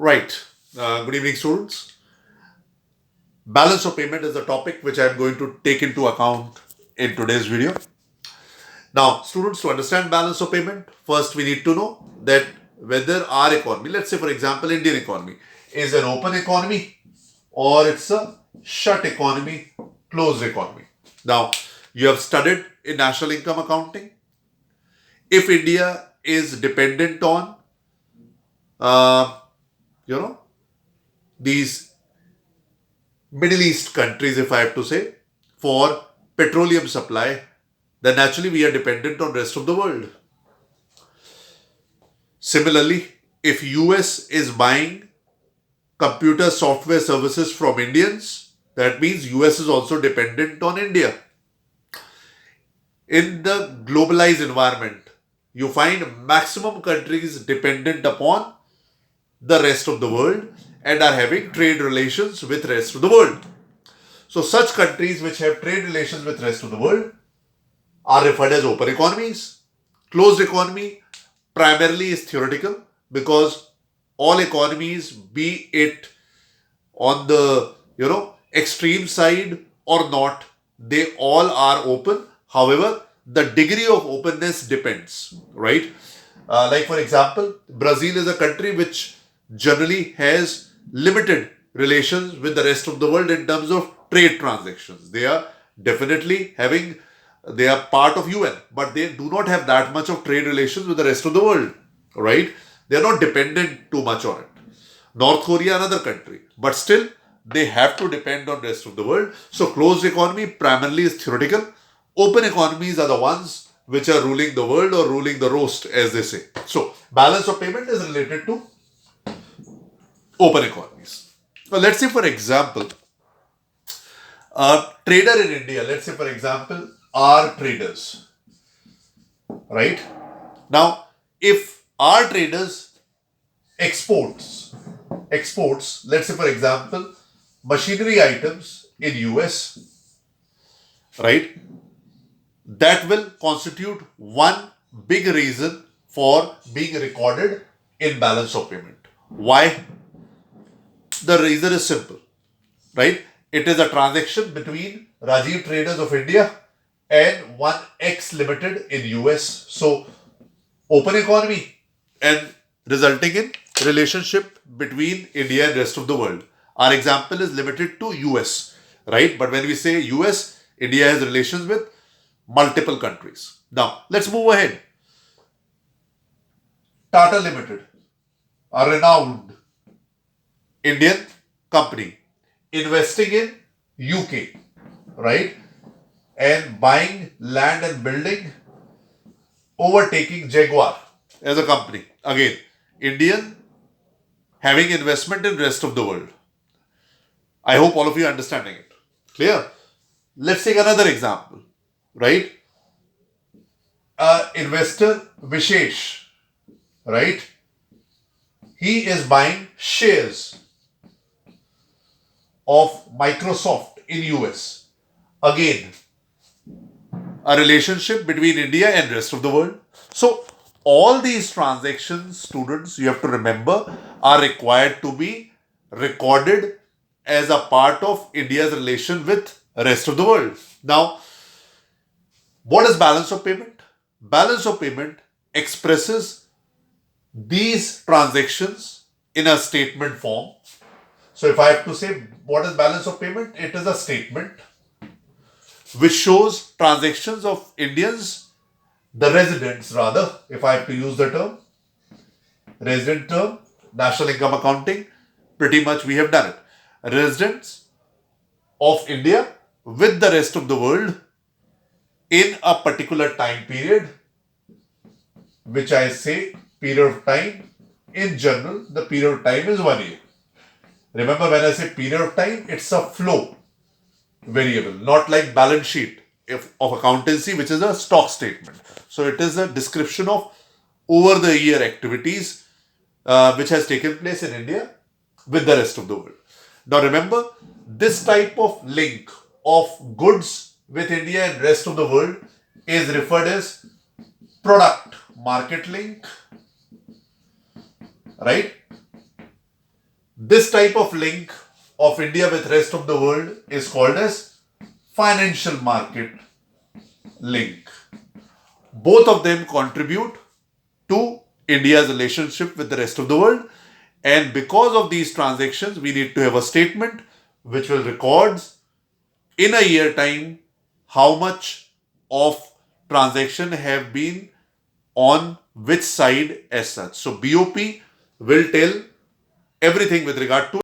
Right. Good evening, students. Balance of payment is the topic which I am going to take into account in today's video. Now, students, to understand balance of payment, first we need to know that whether our economy, let's say for example, Indian economy, is an open economy or it's a shut economy, closed economy. Now, you have studied in national income accounting. If India is dependent on, uh, you know, these Middle East countries, if I have to say, for petroleum supply, then naturally we are dependent on rest of the world. Similarly, if US is buying computer software services from Indians, that means US is also dependent on India. In the globalized environment, you find maximum countries dependent upon the rest of the world and are having trade relations with rest of the world. So such countries which have trade relations with rest of the world are referred as open economies. Closed economy primarily is theoretical because all economies, be it on the extreme side or not, they all are open. However, the degree of openness depends, right? Like for example, Brazil is a country which generally has limited relations with the rest of the world in terms of trade transactions. They are definitely having, they are part of UN, but they do not have that much of trade relations with the rest of the world, right? They are not dependent too much on it. North Korea, another country, but still they have to depend on rest of the world. So closed economy primarily is theoretical. Open economies are the ones which are ruling the world or ruling the roast, as they say. So balance of payment is related to open economies. Now let's say for example, a trader in India, let's say for example, are traders, right? Now, if our traders exports, let's say for example, machinery items in US, right? That will constitute one big reason for being recorded in balance of payment. Why? The reason is simple, right? It is a transaction between Rajiv Traders of India and one X Limited in US. So open economy and resulting in relationship between India and rest of the world. Our example is limited to US, right? But when we say US, India has relations with multiple countries. Now, let's move ahead. Tata Limited, a renowned Indian company investing in UK, right? And buying land and building, overtaking Jaguar as a company. Again, Indian having investment in rest of the world. I hope all of you are understanding it. Clear? Let's take another example, right? Investor Vishesh, right? He is buying shares of Microsoft in US. Again, a relationship between India and rest of the world. So all these transactions, students, you have to remember, are required to be recorded as a part of India's relation with rest of the world. Now, what is balance of payment? Balance of payment expresses these transactions in a statement form. So if I have to say what is balance of payment, it is a statement which shows transactions of Indians, the residents rather, if I have to use the term, resident term, national income accounting, pretty much we have done it. Residents of India with the rest of the world in a particular time period, which I say period of time, in general, the period of time is 1 year. Remember when I say period of time, it's a flow variable, not like balance sheet of accountancy, which is a stock statement. So it is a description of over the year activities which has taken place in India with the rest of the world. Now remember, this type of link of goods with India and rest of the world is referred as product market link, right? This type of link of India with rest of the world is called as financial market link. Both of them contribute to India's relationship with the rest of the world. And because of these transactions, we need to have a statement which will record in a year time how much of transaction have been on which side as such. So BOP will tell everything with regard to